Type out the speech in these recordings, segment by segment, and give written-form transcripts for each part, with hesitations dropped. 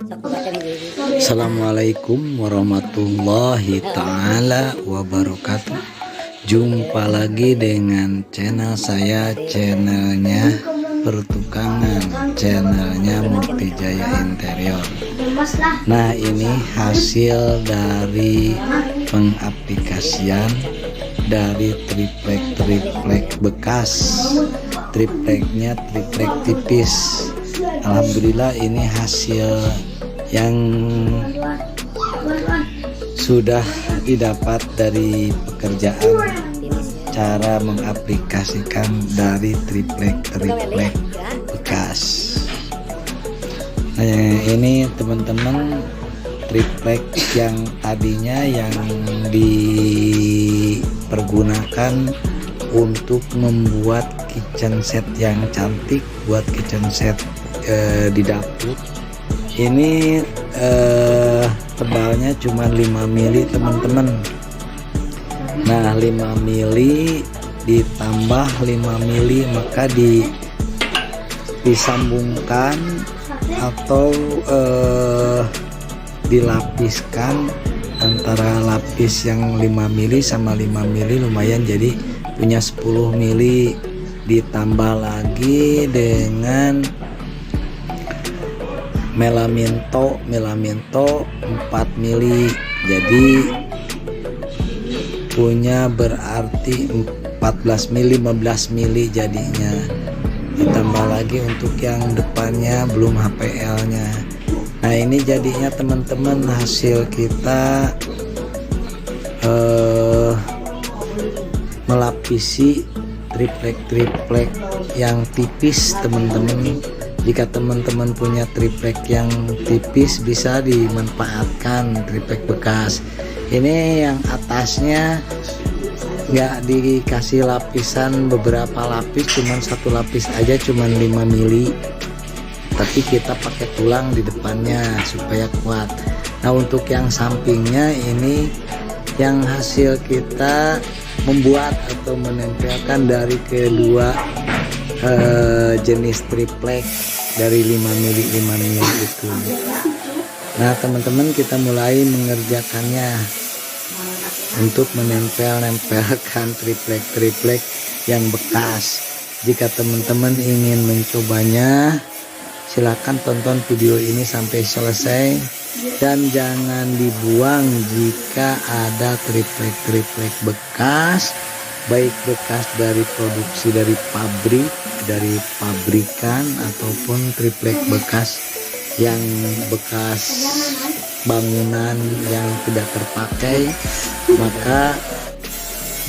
Assalamualaikum warahmatullahi ta'ala wabarakatuh. Jumpa lagi dengan channel saya, channelnya Pertukangan, channelnya Murtijaya Interior. Nah, ini hasil dari pengaplikasian dari triplek bekas. Tripleknya triplek tipis. Alhamdulillah ini hasil yang sudah didapat dari pekerjaan cara mengaplikasikan dari triplek bekas. Nah, ini teman-teman triplek yang tadinya yang dipergunakan untuk membuat kitchen set yang cantik, buat kitchen set di dapur. Ini tebalnya cuma 5 mili teman-teman. Nah, 5 mili ditambah 5 mili maka disambungkan atau dilapiskan antara lapis yang 5 mili sama 5 mili lumayan, jadi punya 10 mili, ditambah lagi dengan melaminto 4 mili, jadi punya berarti 14 mili 15 mili jadinya. Ditambah lagi untuk yang depannya belum HPL nya. Nah, ini jadinya teman-teman hasil kita melapisi triplek yang tipis teman-teman. Jika teman-teman punya triplek yang tipis bisa dimanfaatkan triplek bekas. Ini yang atasnya nggak dikasih lapisan beberapa lapis, cuman satu lapis aja, cuman 5 mili, tapi kita pakai tulang di depannya supaya kuat. Nah, untuk yang sampingnya ini yang hasil kita membuat atau menempelkan dari kedua jenis triplek dari 5 mili itu. Nah, teman-teman, kita mulai mengerjakannya untuk menempelkan triplek yang bekas. Jika teman-teman ingin mencobanya, silakan tonton video ini sampai selesai dan jangan dibuang jika ada triplek bekas, baik bekas dari produksi dari pabrik, dari pabrikan, ataupun triplek bekas yang bekas bangunan yang tidak terpakai, maka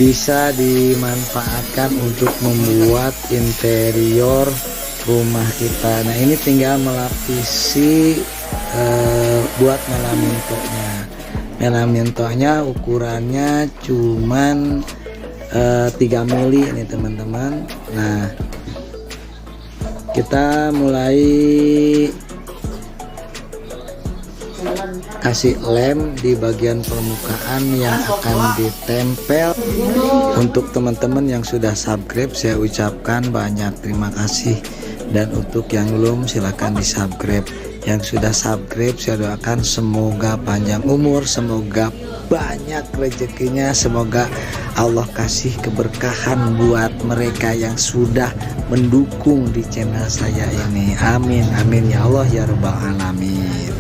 bisa dimanfaatkan untuk membuat interior rumah kita. Nah, ini tinggal melapisi buat melamintonya ukurannya cuman 3 mili ini teman-teman. Nah, kita mulai kasih lem di bagian permukaan yang akan ditempel. Untuk teman-teman yang sudah subscribe, saya ucapkan banyak terima kasih, dan untuk yang belum silahkan di subscribe. Yang sudah subscribe, saya doakan semoga panjang umur, semoga banyak rezekinya, semoga Allah kasih keberkahan buat mereka yang sudah mendukung di channel saya ini. Amin amin ya Allah ya rabbal alamin.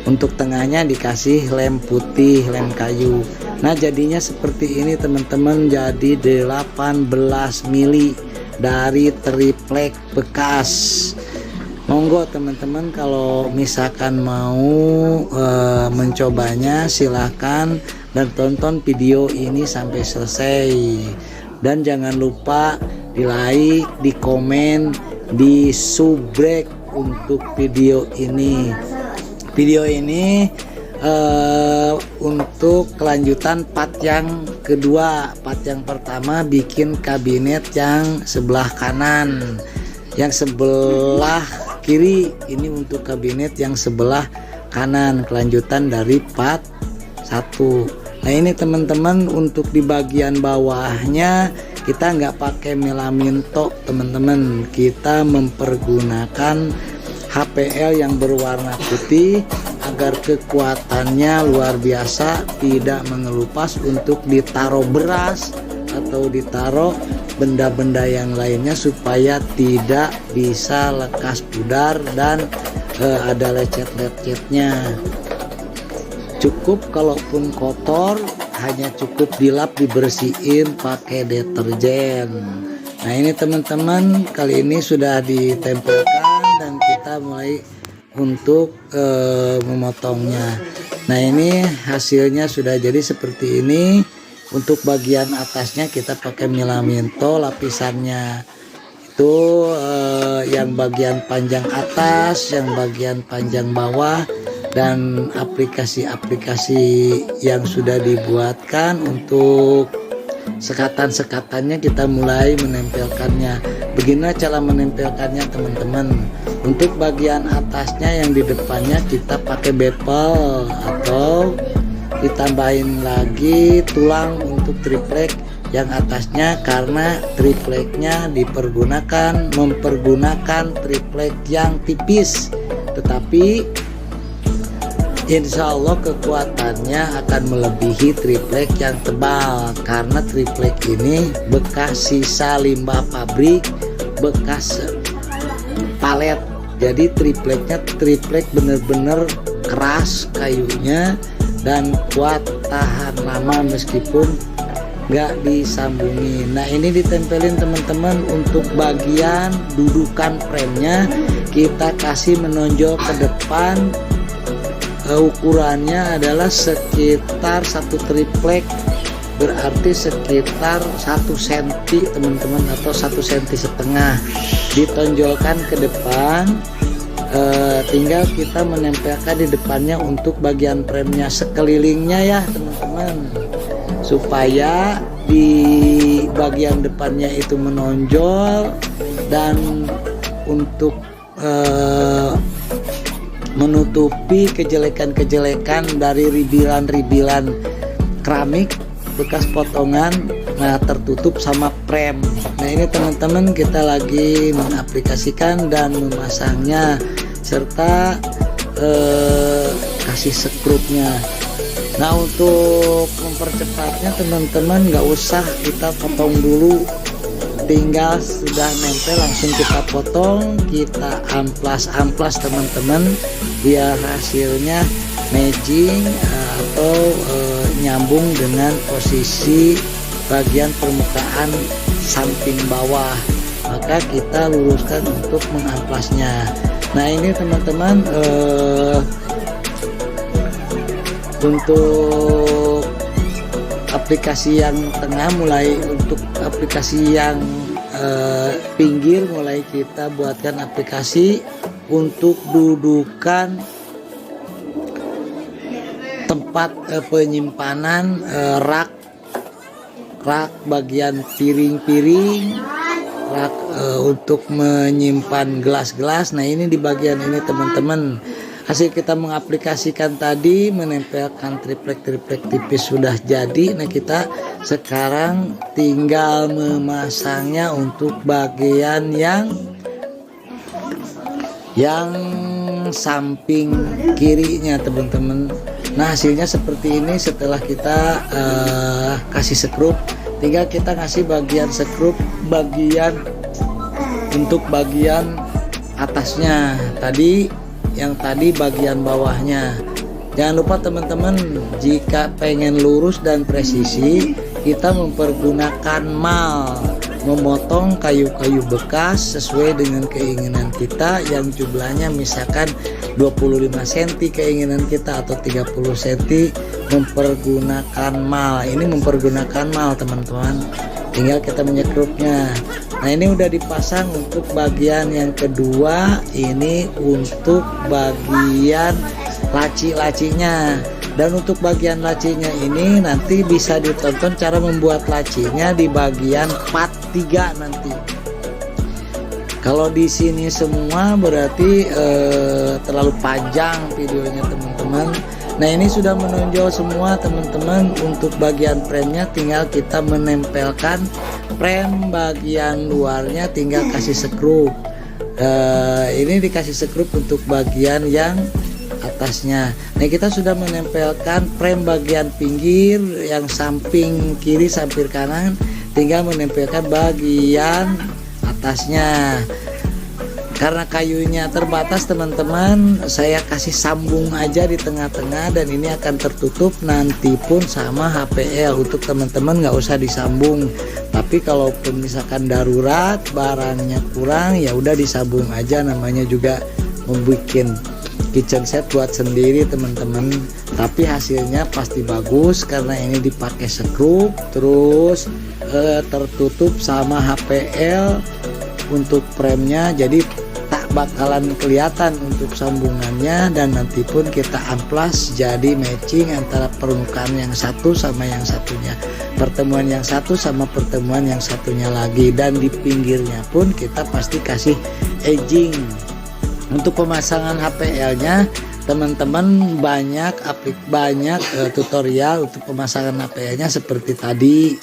Untuk tengahnya dikasih lem putih, lem kayu. Nah, jadinya seperti ini teman-teman, jadi 18 mili dari triplek bekas. Monggo teman-teman, kalau misalkan mau mencobanya silahkan dan tonton video ini sampai selesai, dan jangan lupa di like, di komen, di subscribe untuk video ini. Video ini untuk kelanjutan part yang kedua. Part yang pertama bikin kabinet yang sebelah kanan, yang sebelah kiri ini untuk kabinet yang sebelah kanan, kelanjutan dari part 1. Nah, ini teman-teman, untuk di bagian bawahnya kita nggak pakai melaminto teman-teman, kita mempergunakan HPL yang berwarna putih agar kekuatannya luar biasa, tidak mengelupas untuk ditaruh beras atau ditaruh benda-benda yang lainnya supaya tidak bisa lekas pudar dan ada lecet-lecetnya. Cukup kalaupun kotor hanya cukup dilap, dibersihin pakai deterjen. Nah ini teman-teman, kali ini sudah ditempelkan dan kita mulai untuk memotongnya. Nah ini hasilnya sudah jadi seperti ini. Untuk bagian atasnya kita pakai Milamento, lapisannya itu yang bagian panjang atas, yang bagian panjang bawah, dan aplikasi-aplikasi yang sudah dibuatkan untuk sekatan-sekatannya kita mulai menempelkannya. Begini cara menempelkannya teman-teman. Untuk bagian atasnya yang di depannya kita pakai bevel atau ditambahin lagi tulang untuk triplek yang atasnya, karena tripleknya mempergunakan triplek yang tipis, tetapi insya Allah kekuatannya akan melebihi triplek yang tebal, karena triplek ini bekas sisa limbah pabrik, bekas palet. Jadi tripleknya triplek bener-bener keras kayunya dan kuat tahan lama meskipun nggak disambungin. Nah ini ditempelin teman-teman. Untuk bagian dudukan premnya kita kasih menonjol ke depan. Ukurannya adalah sekitar 1 triplek, berarti sekitar 1 cm teman-teman, atau 1,5 cm ditonjolkan ke depan. Tinggal kita menempelkan di depannya untuk bagian premnya, sekelilingnya ya teman-teman, supaya di bagian depannya itu menonjol. Dan untuk menutupi kejelekan-kejelekan dari ribilan-ribilan keramik bekas potongan, nah tertutup sama prem. Nah ini teman-teman, kita lagi mengaplikasikan dan memasangnya serta kasih sekrupnya. Nah untuk mempercepatnya teman-teman, nggak usah kita potong dulu, tinggal sudah nempel langsung kita potong, kita amplas teman-teman, biar hasilnya matching atau nyambung dengan posisi bagian permukaan samping bawah. Maka kita luruskan untuk mengamplasnya. Nah ini teman-teman, untuk aplikasi yang tengah, mulai untuk aplikasi yang pinggir mulai kita buatkan aplikasi untuk dudukan tempat penyimpanan rak bagian piring-piring, rak untuk menyimpan gelas-gelas. Nah ini di bagian ini teman-teman, hasil kita mengaplikasikan tadi, menempelkan triplek tipis sudah jadi. Nah kita sekarang tinggal memasangnya untuk bagian yang samping kirinya teman-teman. Nah hasilnya seperti ini. Setelah kita kasih sekrup, tinggal kita ngasih bagian sekrup untuk bagian atasnya tadi, yang tadi bagian bawahnya. Jangan lupa teman-teman, jika pengen lurus dan presisi, kita mempergunakan mal, memotong kayu-kayu bekas sesuai dengan keinginan kita, yang jumlahnya misalkan 25 cm keinginan kita atau 30 cm, mempergunakan mal. Ini mempergunakan mal teman-teman, tinggal kita menyekrupnya. Nah ini udah dipasang untuk bagian yang kedua, ini untuk bagian laci-lacinya. Dan untuk bagian lacinya ini nanti bisa ditonton cara membuat lacinya di bagian part 3 nanti. Kalau di sini semua berarti terlalu panjang videonya teman-teman. Nah ini sudah menonjol semua teman-teman. Untuk bagian premnya tinggal kita menempelkan prem bagian luarnya, tinggal kasih skrup. Ini dikasih skrup untuk bagian yang atasnya. Nah, kita sudah menempelkan frame bagian pinggir yang samping kiri samping kanan, tinggal menempelkan bagian atasnya. Karena kayunya terbatas teman-teman, saya kasih sambung aja di tengah-tengah, dan ini akan tertutup nanti pun sama HPL. Untuk teman-teman nggak usah disambung, tapi kalaupun misalkan darurat barangnya kurang, ya udah disambung aja, namanya juga membuat kitchen set buat sendiri teman-teman. Tapi hasilnya pasti bagus karena ini dipakai skrup, terus tertutup sama HPL untuk framenya, jadi tak bakalan kelihatan untuk sambungannya. Dan nanti pun kita amplas jadi matching antara permukaan yang satu sama yang satunya, pertemuan yang satu sama pertemuan yang satunya lagi. Dan di pinggirnya pun kita pasti kasih edging. Untuk pemasangan HPL-nya teman-teman banyak tutorial untuk pemasangan HPL-nya seperti tadi.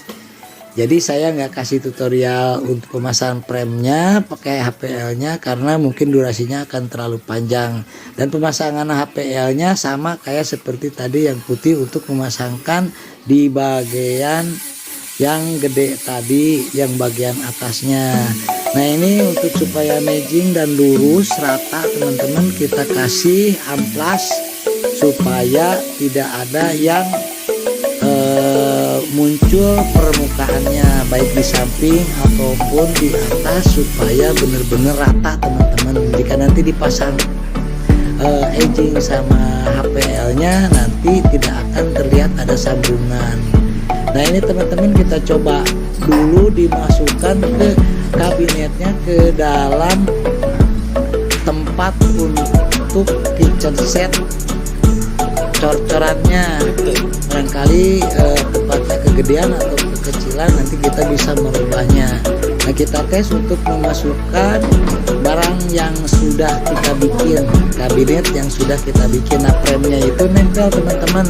Jadi saya nggak kasih tutorial untuk pemasangan frame-nya pakai HPL-nya karena mungkin durasinya akan terlalu panjang. Dan pemasangan HPL-nya sama kayak seperti tadi yang putih untuk memasangkan di bagian yang gede tadi, yang bagian atasnya. Nah, ini untuk supaya matching dan lurus rata teman-teman, kita kasih amplas supaya tidak ada yang muncul permukaannya baik di samping ataupun di atas, supaya benar-benar rata teman-teman. Jika nanti dipasang edging sama HPL-nya, nanti tidak akan terlihat ada sambungan. Nah, ini teman-teman kita coba dulu dimasukkan ke kabinetnya, ke dalam tempat untuk kitchen set cor-corannya. Barangkali tempatnya kegedean atau kekecilan, nanti kita bisa merubahnya. Nah, kita tes untuk memasukkan barang yang sudah kita bikin, kabinet yang sudah kita bikin. Nah, frame-nya itu nempel teman-teman.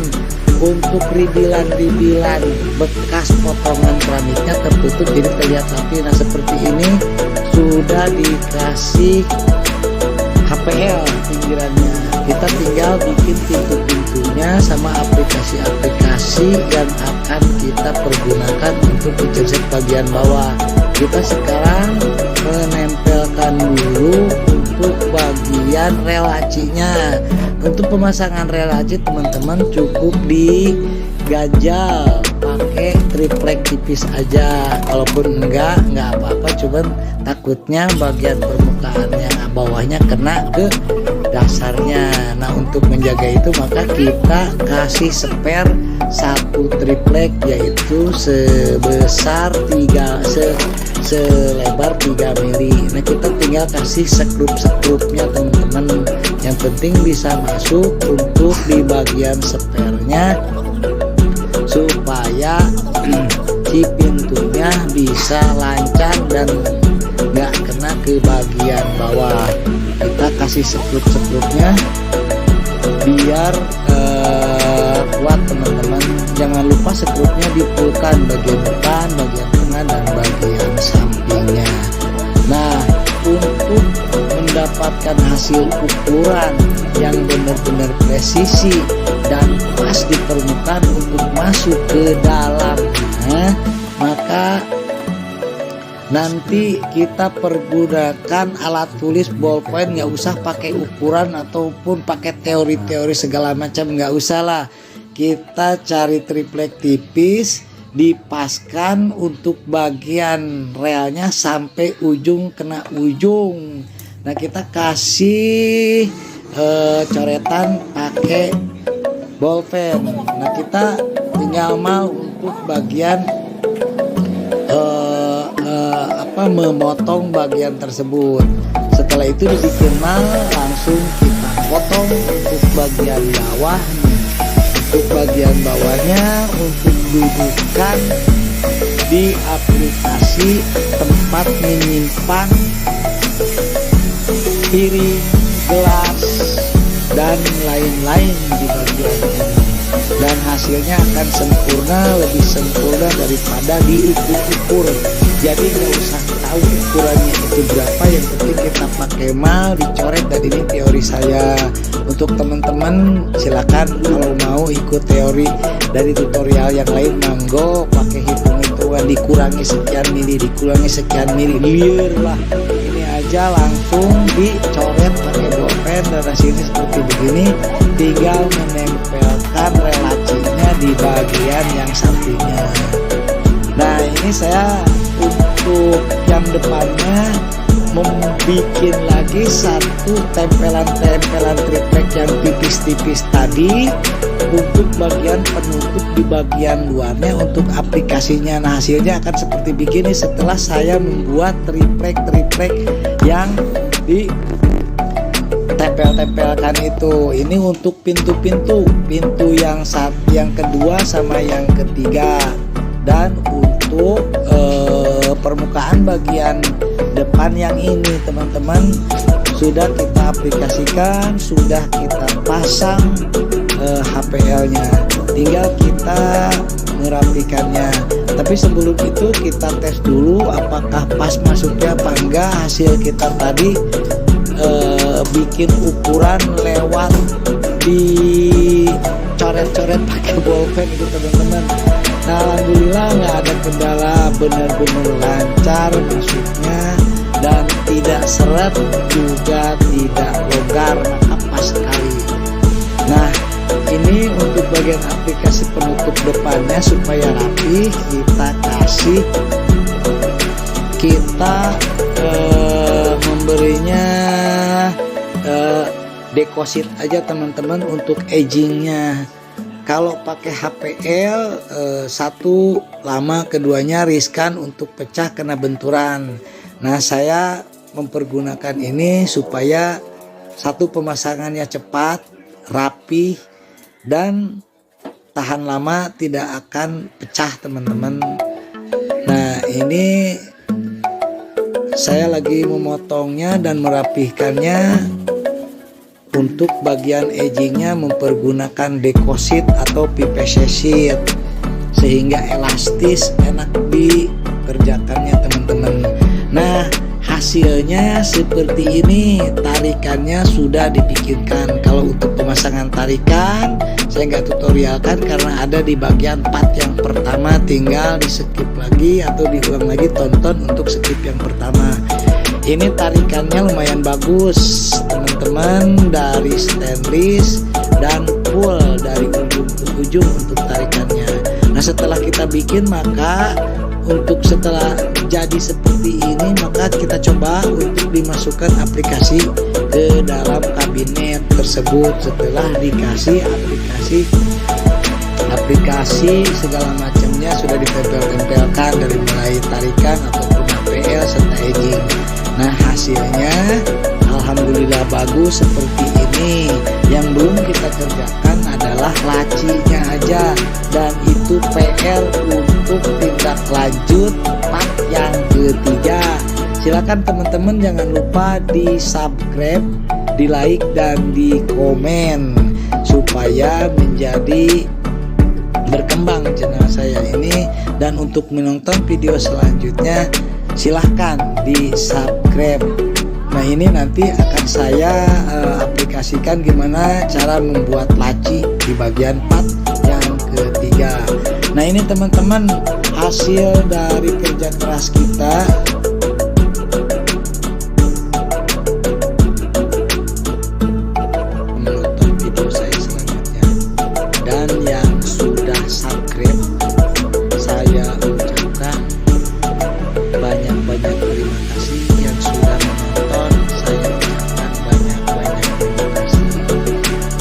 Untuk ribilan-ribilan bekas potongan keramiknya tertutup jadi terlihat rapi. Nah, seperti ini sudah dikasih HPL pinggirannya. Kita tinggal bikin pintu-pintunya sama aplikasi-aplikasi yang akan kita pergunakan untuk kitchen set bagian bawah. Kita sekarang menempelkan dulu untuk bagian rel lacinya. Untuk pemasangan rel laci teman-teman cukup diganjal pakai triplek tipis aja. Kalaupun enggak apa-apa, cuman takutnya bagian permukaan yang bawahnya kena ke dasarnya. Nah, untuk menjaga itu maka kita kasih spare satu triplek, yaitu sebesar selebar 3 mili. Nah, kita tinggal kasih skrup-skrupnya teman-teman. Yang penting bisa masuk untuk di bagian spare-nya supaya si pintunya bisa lancar dan nggak kena ke bagian bawah. Kita kasih skrup-skrupnya biar kuat teman-teman. Jangan lupa skrupnya dipulkan bagian depan, bagian tengah, dan bagian sampingnya. Nah, untuk mendapatkan hasil ukuran yang benar-benar presisi dan pas di permukaan untuk masuk ke dalamnya, maka nanti kita pergunakan alat tulis ballpoint. Nggak usah pakai ukuran ataupun pakai teori-teori segala macam, nggak usah lah. Kita cari triplek tipis, dipaskan untuk bagian relnya sampai ujung kena ujung. Nah, kita kasih coretan pakai bolpen. Nah, kita tinggal mau untuk bagian memotong bagian tersebut. Setelah itu dikenal, langsung kita potong untuk bagian bawah. Untuk bagian bawahnya untuk dudukan di aplikasi tempat menyimpan piring, gelas, dan lain-lain di bagian ini. dan hasilnya akan sempurna, lebih sempurna daripada diukur-ukur. Jadi nggak usah tahu ukurannya itu berapa, yang penting kita pakai mal dicoret. Dan ini teori saya. Untuk teman-teman silakan kalau mau ikut teori dari tutorial yang lain, manggo pakai hitung-hitungan, dikurangi sekian mili, dikurangi sekian mili, liar lah. Ini aja langsung dicoret pakai bolpen dan hasilnya seperti begini. Tinggal menempelkan relasinya di bagian yang sampingnya. Nah ini saya untuk yang depannya membuat lagi satu tempelan-tempelan triplek yang tipis-tipis tadi untuk bagian penutup di bagian luarnya untuk aplikasinya. Nah hasilnya akan seperti begini setelah saya membuat triplek yang di tempel-tempelkan itu. Ini untuk pintu yang kedua sama yang ketiga. Dan untuk permukaan bagian depan yang ini teman-teman sudah kita aplikasikan, sudah kita pasang HPL-nya, tinggal kita merapikannya. Tapi sebelum itu kita tes dulu apakah pas masuknya apa enggak. Hasil kita tadi bikin ukuran lewat dicoret-coret pakai bolpen itu teman-teman. Nah alhamdulillah nggak ada kendala, benar-benar lancar masuknya dan tidak seret juga tidak longgar, maka pas sekali. Nah ini untuk bagian aplikasi penutup depannya supaya rapi, kita memberinya dekosit aja teman-teman untuk edgingnya. Kalau pakai HPL satu lama, keduanya riskan untuk pecah kena benturan. Nah saya mempergunakan ini supaya satu pemasangannya cepat, rapi, dan tahan lama, tidak akan pecah teman-teman. Nah ini saya lagi memotongnya dan merapihkannya. Untuk bagian edgingnya mempergunakan dekosit atau PVC sheet sehingga elastis, enak dikerjakannya teman-teman. Nah hasilnya seperti ini, tarikannya sudah dipikirkan. Kalau untuk pemasangan tarikan saya nggak tutorialkan karena ada di bagian part yang pertama, tinggal di skip lagi atau diulang lagi, tonton untuk skip yang pertama. Ini tarikannya lumayan bagus teman-teman, dari stainless dan full dari ujung ke ujung untuk tarikannya. Nah setelah kita bikin, maka untuk setelah jadi seperti ini, maka kita coba untuk dimasukkan aplikasi ke dalam kabinet tersebut. Setelah dikasih aplikasi segala macamnya sudah ditempel-tempelkan dari mulai tarikan ataupun HPL serta edging. Nah hasilnya alhamdulillah bagus seperti ini. Yang belum kita kerjakan adalah lacinya aja, dan itu PR untuk tindak lanjut part yang ketiga. Silakan teman-teman jangan lupa di subscribe, di like, dan di komen supaya menjadi berkembang channel saya ini. Dan untuk menonton video selanjutnya silahkan di subscribe. Nah ini nanti akan saya aplikasikan gimana cara membuat laci di bagian part yang ketiga. Nah ini teman-teman hasil dari kerja keras kita. Menonton video saya selanjutnya, dan yang sudah subscribe saya ucapkan banyak-banyak terima kasih. Yang sudah menonton saya ucapkan banyak-banyak terima kasih.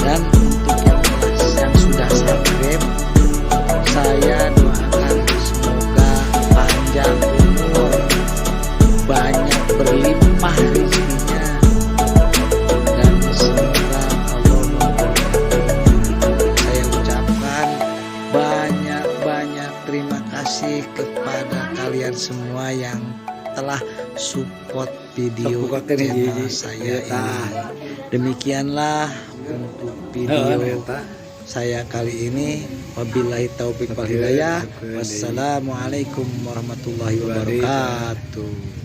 Dan untuk yang sudah subscribe, saya doakan semoga panjang umur, banyak berlimpah rezekinya, dan semoga Allah memberkatinya. Saya ucapkan banyak-banyak terima kasih kepada kalian semua yang telah support video channel saya ini. Demikianlah untuk video saya kali ini. Wabillahi taufiq wal hidayah. Wassalamualaikum warahmatullahi wabarakatuh.